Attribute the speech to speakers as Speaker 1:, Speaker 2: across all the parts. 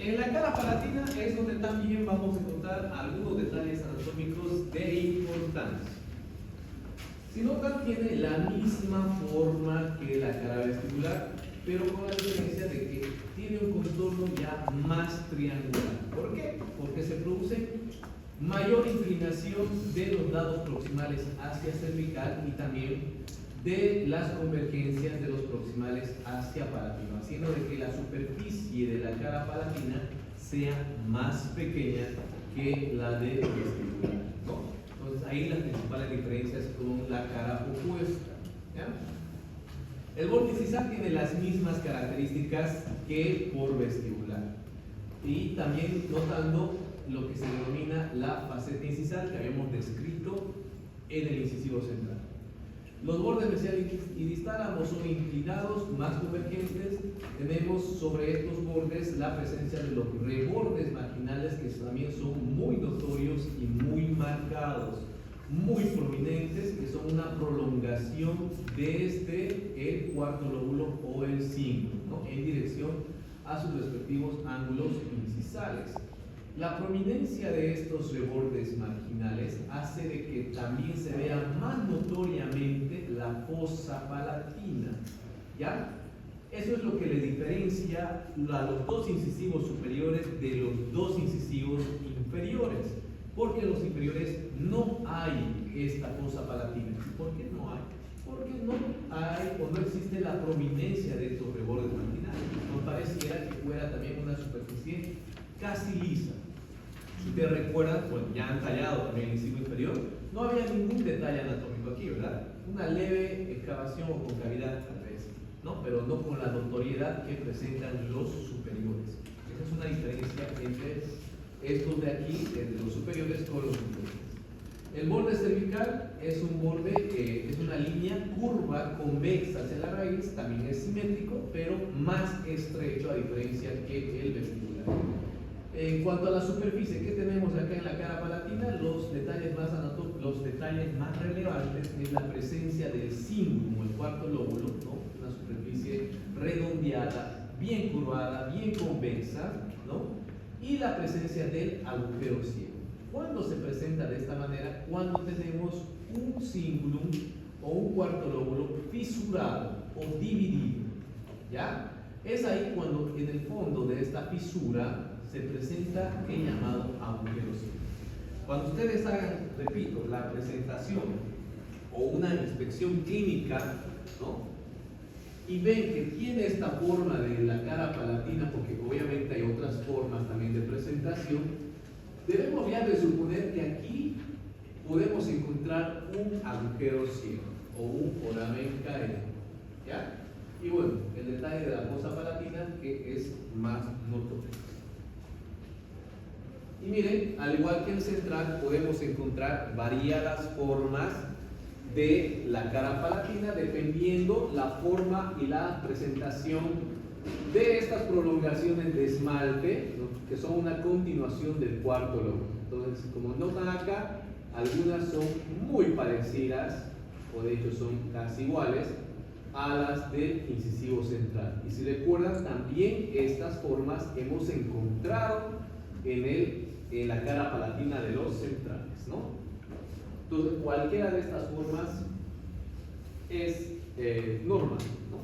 Speaker 1: En la cara palatina es donde también vamos a encontrar algunos detalles anatómicos de importancia. Si notan, tiene la misma forma que la cara vestibular, pero con la diferencia de que tiene un contorno ya más triangular. ¿Por qué? Porque se produce mayor inclinación de los lados proximales hacia cervical y también de las convergencias de los proximales hacia palatino, haciendo de que la superficie de la cara palatina sea más pequeña que la de vestibular, ¿no? Entonces ahí las principales diferencias con la cara opuesta, ¿ya? El borde incisal tiene las mismas características que por vestibular y también notando lo que se denomina la faceta incisal que habíamos descrito en el incisivo central. Los bordes mesial y distal ambos son inclinados, más convergentes. Tenemos sobre estos bordes la presencia de los rebordes marginales que también son muy notorios y muy marcados, muy prominentes, que son una prolongación desde el cuarto lóbulo o el cingulum, ¿no? En dirección a sus respectivos ángulos incisales. La prominencia de estos rebordes marginales hace de que también se vea más notoriamente la fosa palatina, ¿ya? Eso es lo que le diferencia a los dos incisivos superiores de los dos incisivos inferiores, porque en los inferiores no hay esta fosa palatina. ¿Por qué no hay? Porque no hay o no existe la prominencia de estos rebordes marginales. Nos pareciera que fuera también una superficie casi lisa. Si ustedes recuerdan, bueno, ya han tallado también el incisivo inferior, no había ningún detalle anatómico aquí, ¿verdad? Una leve excavación o concavidad tal vez, ¿no? Pero no con la notoriedad que presentan los superiores. Esa es una diferencia entre estos de aquí, entre los superiores con los inferiores. El borde cervical es un borde, es una línea curva convexa hacia la raíz, también es simétrico, pero más estrecho a diferencia que el vestibular. En cuanto a la superficie, ¿qué tenemos acá en la cara palatina? Los detalles más relevantes es la presencia del cingulum, el cuarto lóbulo, ¿no? Una superficie redondeada, bien curvada, bien convexa, ¿no? Y la presencia del agujero ciego. ¿Cuándo se presenta de esta manera? Cuando tenemos un cingulum o un cuarto lóbulo fisurado o dividido, ¿ya? Es ahí cuando en el fondo de esta fisura se presenta el llamado agujero ciego. Cuando ustedes hagan, repito, la presentación o una inspección clínica, ¿no? Y ven que tiene esta forma de la cara palatina, porque obviamente hay otras formas también de presentación, debemos ya de suponer que aquí podemos encontrar un agujero ciego o un foramen caído, ¿ya? Y bueno, el detalle de la fosa palatina que es más notorio. Y miren, al igual que el central, podemos encontrar variadas formas de la cara palatina dependiendo la forma y la presentación de estas prolongaciones de esmalte, ¿no? Que son una continuación del cuarto lóbulo. Entonces, como notan acá, algunas son muy parecidas, o de hecho son casi iguales, a las del incisivo central. Y si recuerdan, también estas formas hemos encontrado en la cara palatina de los centrales, ¿no? Entonces, cualquiera de estas formas es normal, ¿no?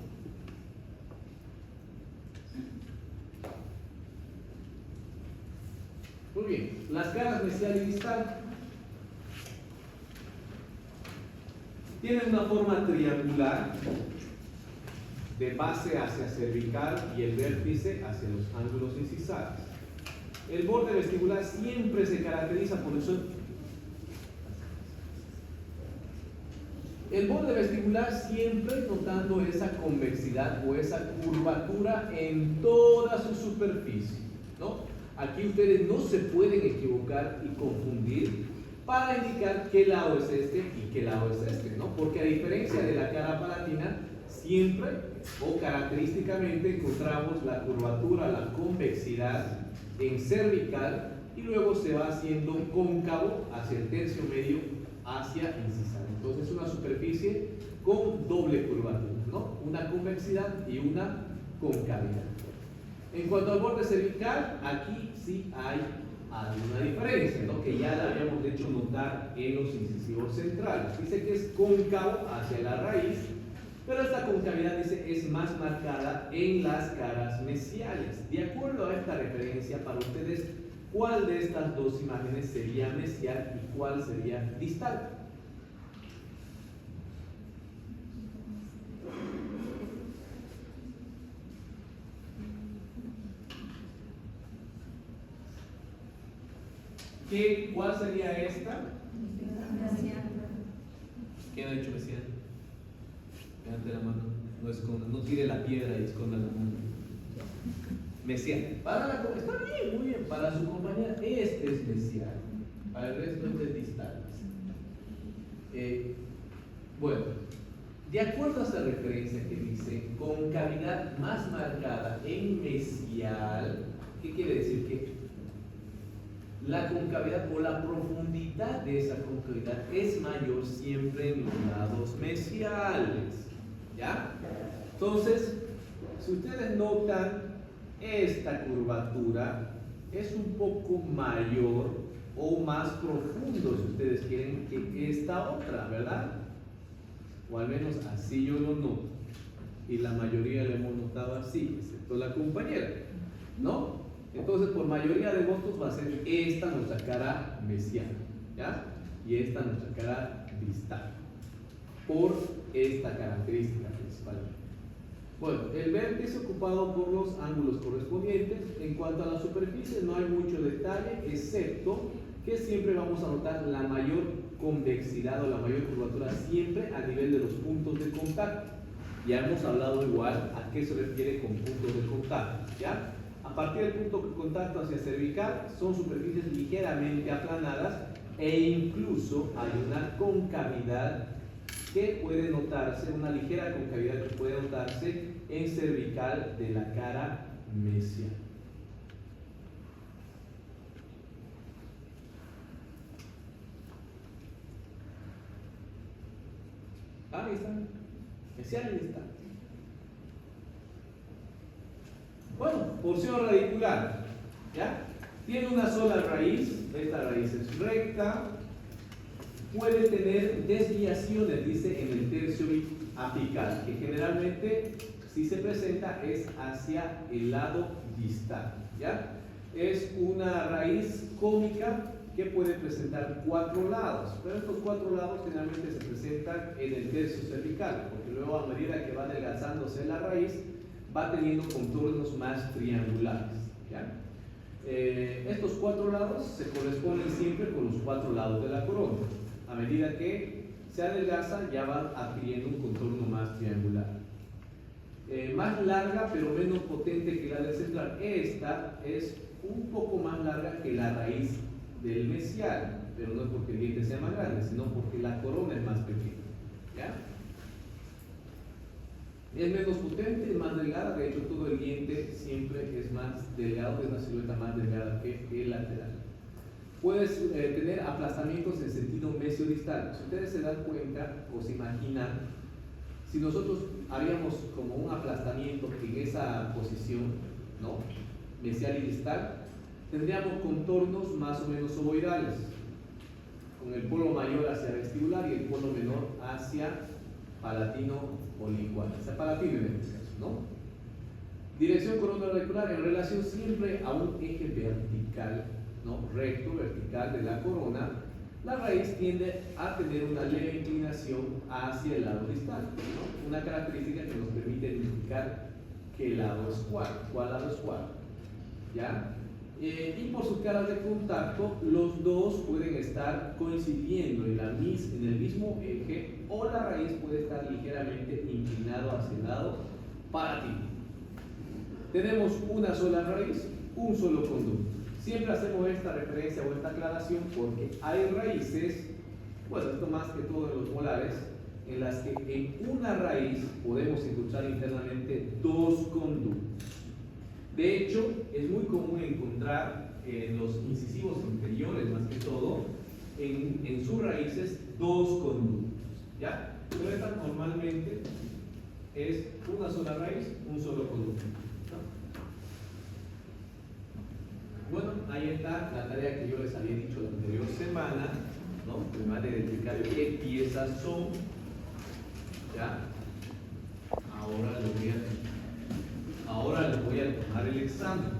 Speaker 1: Muy bien, las caras mesial y distal tienen una forma triangular de base hacia cervical y el vértice hacia los ángulos incisales. El borde vestibular siempre se caracteriza por eso. El borde vestibular siempre notando esa convexidad o esa curvatura en toda su superficie, ¿no? Aquí ustedes no se pueden equivocar y confundir para indicar qué lado es este y qué lado es este, ¿no? Porque a diferencia de la cara palatina, siempre o característicamente encontramos la curvatura, la convexidad en cervical y luego se va haciendo cóncavo hacia el tercio medio hacia incisal. Entonces es una superficie con doble curvatura, ¿no? Una convexidad y una concavidad. En cuanto al borde cervical, aquí sí hay alguna diferencia, ¿no? Que ya la habíamos hecho notar en los incisivos centrales. Dice que es cóncavo hacia la raíz, pero esta concavidad, dice, es más marcada en las caras mesiales. De acuerdo a esta referencia, para ustedes, ¿cuál de estas dos imágenes sería mesial y cuál sería distal? ¿Cuál sería esta? ¿Quién ha dicho mesial? Levante la mano, no tire la piedra y esconda la mano. Mesial. Está bien, muy bien. Para su compañera, este es mesial. Para el resto, este es distal. Bueno, de acuerdo a esta referencia que dice concavidad más marcada en mesial, ¿qué quiere decir? Que la concavidad o la profundidad de esa concavidad es mayor siempre en los lados mesiales. ¿Ya? Entonces, si ustedes notan, esta curvatura es un poco mayor o más profundo, si ustedes quieren, que esta otra, ¿verdad? O al menos así yo lo noto. Y la mayoría lo hemos notado así, excepto la compañera, ¿no? Entonces, por mayoría de votos va a ser esta nuestra cara mesial, ¿ya? Y esta nuestra cara distal, por esta característica principal. Bueno, el vértice ocupado por los ángulos correspondientes. En cuanto a la superficie, no hay mucho detalle, excepto que siempre vamos a notar la mayor convexidad o la mayor curvatura siempre a nivel de los puntos de contacto. Ya hemos hablado igual a qué se refiere con puntos de contacto, ¿ya? A partir del punto de contacto hacia cervical son superficies ligeramente aplanadas e incluso hay una concavidad que puede notarse, una ligera concavidad que puede notarse en cervical de la cara mesial. Ahí está, mesial y distal. Bueno, porción radicular, ¿ya? Tiene una sola raíz, esta raíz es recta, puede tener desviaciones, dice, en el tercio apical, que generalmente, si se presenta, es hacia el lado distal, ¿ya? Es una raíz cónica que puede presentar 4 lados, pero estos 4 lados generalmente se presentan en el tercio cervical, porque luego a medida que va adelgazándose la raíz, va teniendo contornos más triangulares, ¿ya? Estos 4 lados se corresponden siempre con los 4 lados de la corona. A medida que se adelgaza, ya va adquiriendo un contorno más triangular. Más larga, pero menos potente que la del central. Esta es un poco más larga que la raíz del mesial, pero no es porque el diente sea más grande, sino porque la corona es más pequeña, ¿ya? Es menos potente, es más delgada. De hecho, todo el diente siempre es más delgado, es una silueta más delgada que el lateral. Puedes tener aplastamientos en sentido mesiodistal. Si ustedes se dan cuenta o se imaginan, si nosotros haríamos como un aplastamiento en esa posición, ¿no?, mesial y distal, tendríamos contornos más o menos ovoidales, con el polo mayor hacia vestibular y el polo menor hacia palatino o lingual, hacia palatino en este caso, ¿no? Dirección corona radicular en relación siempre a un eje vertical, ¿no?, recto, vertical de la corona. La raíz tiende a tener una leve inclinación hacia el lado distal, ¿no?, una característica que nos permite identificar qué lado es cuál lado es cuál, ¿ya? Y por sus caras de contacto, los dos pueden estar coincidiendo en el mismo eje, o la raíz puede estar ligeramente inclinado hacia el lado palatino. Tenemos una sola raíz, un solo conducto. Siempre hacemos esta referencia o esta aclaración porque hay raíces, bueno, esto más que todo en los molares, en las que en una raíz podemos encontrar internamente 2 conductos. De hecho, es muy común encontrar en los incisivos inferiores, más que todo, en sus raíces 2 conductos, ¿ya? Pero esta normalmente es una sola raíz, un solo conducto, ¿no? bueno, ahí está la tarea que yo les había dicho la anterior semana, ¿no? Que me van a identificar qué piezas son. ¿Ya? Ahora les voy a tomar el examen.